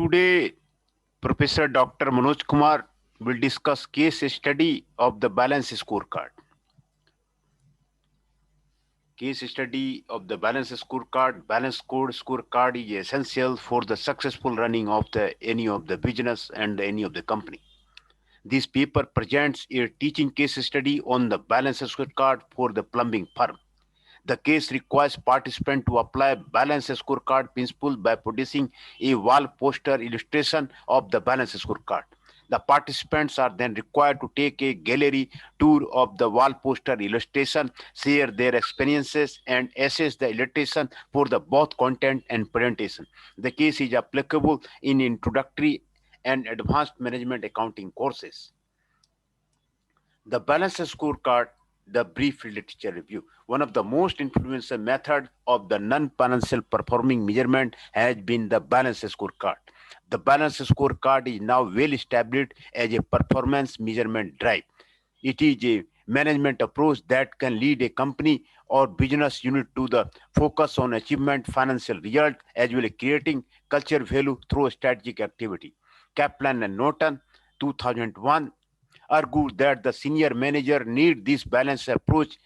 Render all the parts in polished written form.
Today, Professor Dr. Manoj Kumar will discuss case study of the balance scorecard. Case study of the balance scorecard. Balance scorecard is essential for the successful running of any of the business and any of the company. This paper presents a teaching case study on the balance scorecard for the plumbing firm. The case requires participants to apply balance scorecard principle by producing a wall poster illustration of the balance scorecard. The participants are then required to take a gallery tour of the wall poster illustration, share their experiences, and assess the illustration for the both content and presentation. The case is applicable in introductory and advanced management accounting courses. The balance scorecard, the brief literature review. One of the most influential methods of the non-financial performing measurement has been the balance scorecard. The balance scorecard is now well established as a performance measurement drive. It is a management approach that can lead a company or business unit to the focus on achievement financial result as well as creating culture value through strategic activity. Kaplan and Norton, 2001, argued that the senior manager need this balanced approach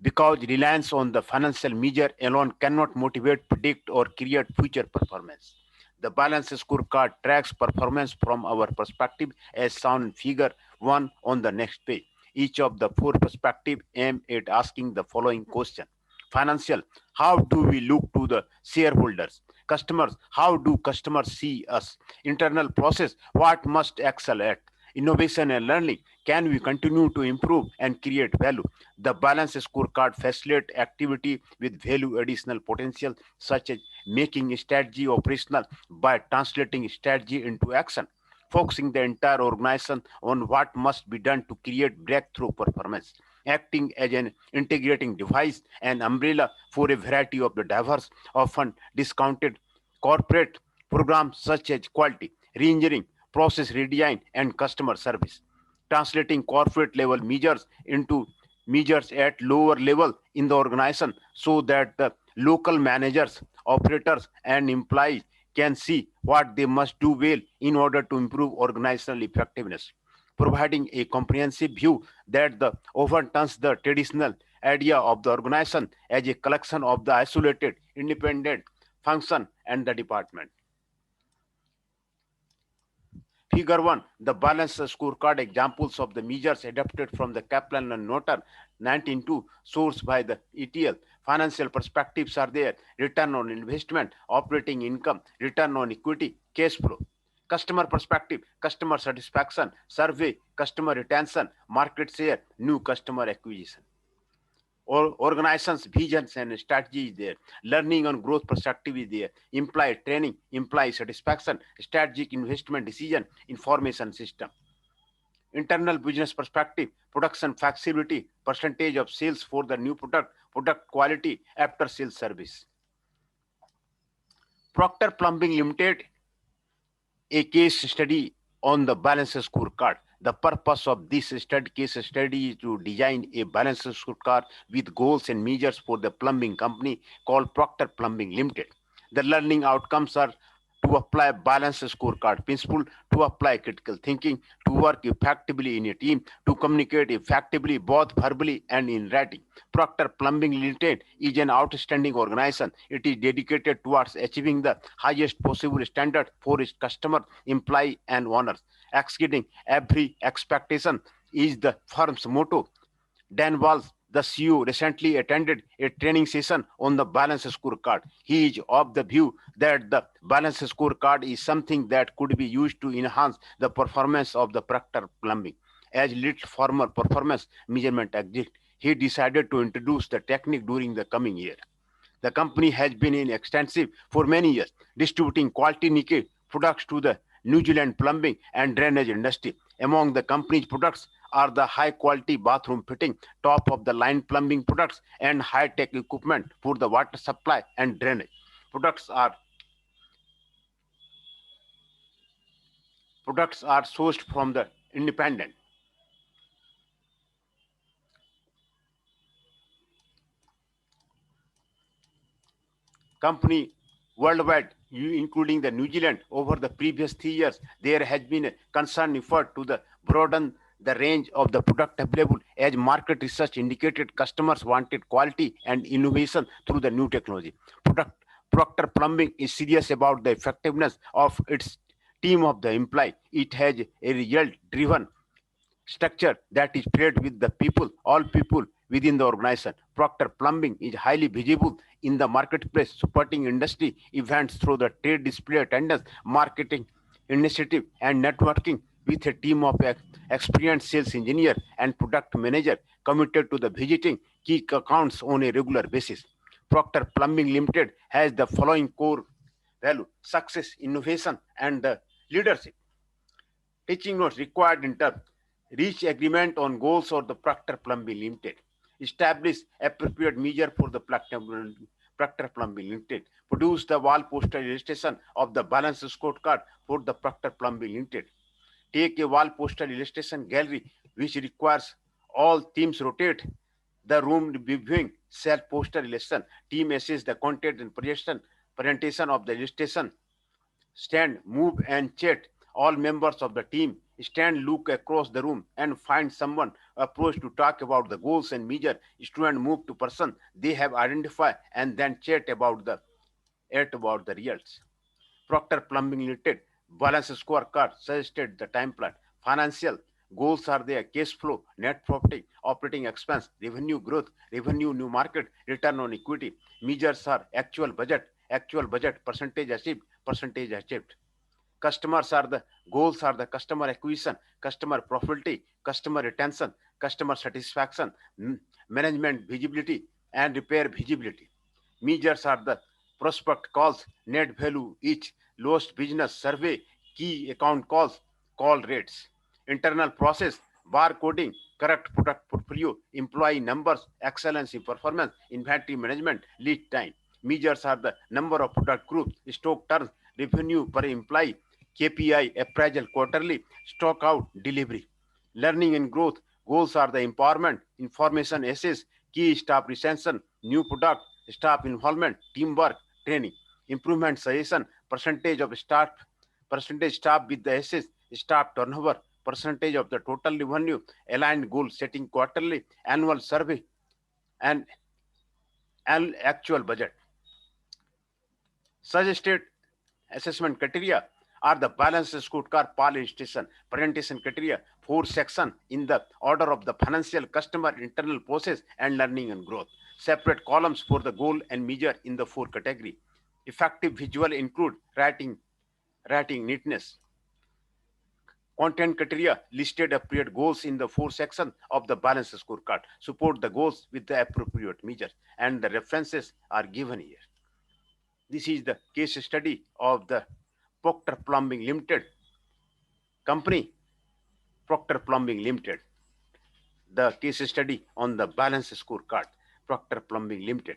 because reliance on the financial measure alone cannot motivate, predict, or create future performance. The balance scorecard tracks performance from our perspective as shown in figure 1 on the next page. Each of the four perspectives aim at asking the following question. Financial, how do we look to the shareholders? Customers, how do customers see us? Internal process, what must excel at? Innovation and learning, can we continue to improve and create value? The balance scorecard facilitates activity with value additional potential, such as making strategy operational by translating strategy into action, focusing the entire organization on what must be done to create breakthrough performance, acting as an integrating device and umbrella for a variety of the diverse, often discounted corporate programs such as quality, reengineering, process redesign, and customer service, translating corporate level measures into measures at lower level in the organization so that the local managers, operators, and employees can see what they must do well in order to improve organizational effectiveness, providing a comprehensive view that the often turns the traditional idea of the organization as a collection of the isolated, independent function and the department. Figure 1, the balance scorecard examples of the measures adapted from the Kaplan and Norton 1902 source by the ETL. Financial perspectives are there: return on investment, operating income, return on equity, cash flow. Customer perspective, customer satisfaction, survey, customer retention, market share, new customer acquisition. Or organizations, visions, and strategy is there. Learning and growth perspective is there. Employee training, employee satisfaction, strategic investment decision, information system. Internal business perspective, production flexibility, percentage of sales for the new product, product quality, after sales service. Procter Plumbing Limited, a case study on the balance scorecard. The purpose of this case study is to design a balance scorecard with goals and measures for the plumbing company called Procter Plumbing Limited. The learning outcomes are to apply balance scorecard principle, to apply critical thinking, to work effectively in a team, to communicate effectively both verbally and in writing. Procter Plumbing Limited is an outstanding organization. It is dedicated towards achieving the highest possible standard for its customer, employee, and owners. Exceeding every expectation is the firm's motto. Dan Walsh, the CEO, recently attended a training session on the balance scorecard. He is of the view that the balance scorecard is something that could be used to enhance the performance of the Procter Plumbing. As lead former performance measurement executive, he decided to introduce the technique during the coming year. The company has been in extensive for many years, distributing quality Nikkei products to the New Zealand plumbing and drainage industry. Among the company's products are the high-quality bathroom fitting, top-of-the-line plumbing products, and high-tech equipment for the water supply and drainage. Products are sourced from the independent company worldwide, including the New Zealand, over the previous 3 years, there has been a concerned effort to broaden the range of the product available. As market research indicated, customers wanted quality and innovation through the new technology. Product, Procter Plumbing is serious about the effectiveness of its team of the employee. It has a result-driven structure that is paired with the people, all people within the organization. Procter Plumbing is highly visible in the marketplace, supporting industry events through the trade display attendance, marketing initiative, and networking with a team of experienced sales engineer and product manager committed to the visiting key accounts on a regular basis. Procter Plumbing Limited has the following core value: success, innovation, and leadership. Teaching notes required in terms: reach agreement on goals for the Procter Plumbing Limited, establish appropriate measure for the Procter Plumbing Limited, produce the wall poster illustration of the balance scorecard for the Procter Plumbing Limited, take a wall poster illustration gallery which requires all themes rotate the room viewing self poster illustration, team assess the content and presentation of the illustration, stand, move, and chat. All members of the team stand, look across the room, and find someone approach to talk about the goals and measure. Student move to person they have identified and then chat about the results. Procter Plumbing Limited balance scorecard suggested the time plan. Financial goals are there: cash flow, net profit, operating expense, revenue growth, revenue new market, return on equity. Measures are actual budget, percentage achieved. Customers are the goals are the customer acquisition, customer profitability, customer retention, customer satisfaction, management visibility, and repair visibility. Measures are the prospect calls, net value each, lost business survey, key account calls, call rates. Internal process: bar coding, correct product portfolio, employee numbers, excellence in performance, inventory management, lead time. Measures are the number of product groups, stock turns, revenue per employee, KPI appraisal quarterly, stock out delivery. Learning and growth goals are the empowerment, information access, key staff retention, new product, staff involvement, teamwork, training. Improvement suggestion: percentage staff with the SS, staff turnover, percentage of the total revenue, aligned goal setting quarterly, annual survey, and actual budget. Suggested assessment criteria are the balanced scorecard, PAL station, presentation criteria, 4 sections in the order of the financial, customer, internal process, and learning and growth. Separate columns for the goal and measure in the 4 category. Effective visual include writing neatness. Content criteria listed appropriate goals in the 4 sections of the balance scorecard. Support the goals with the appropriate measures, and the references are given here. This is the case study of the Procter Plumbing Limited company. Procter Plumbing Limited, the case study on the balance scorecard. Procter Plumbing Limited.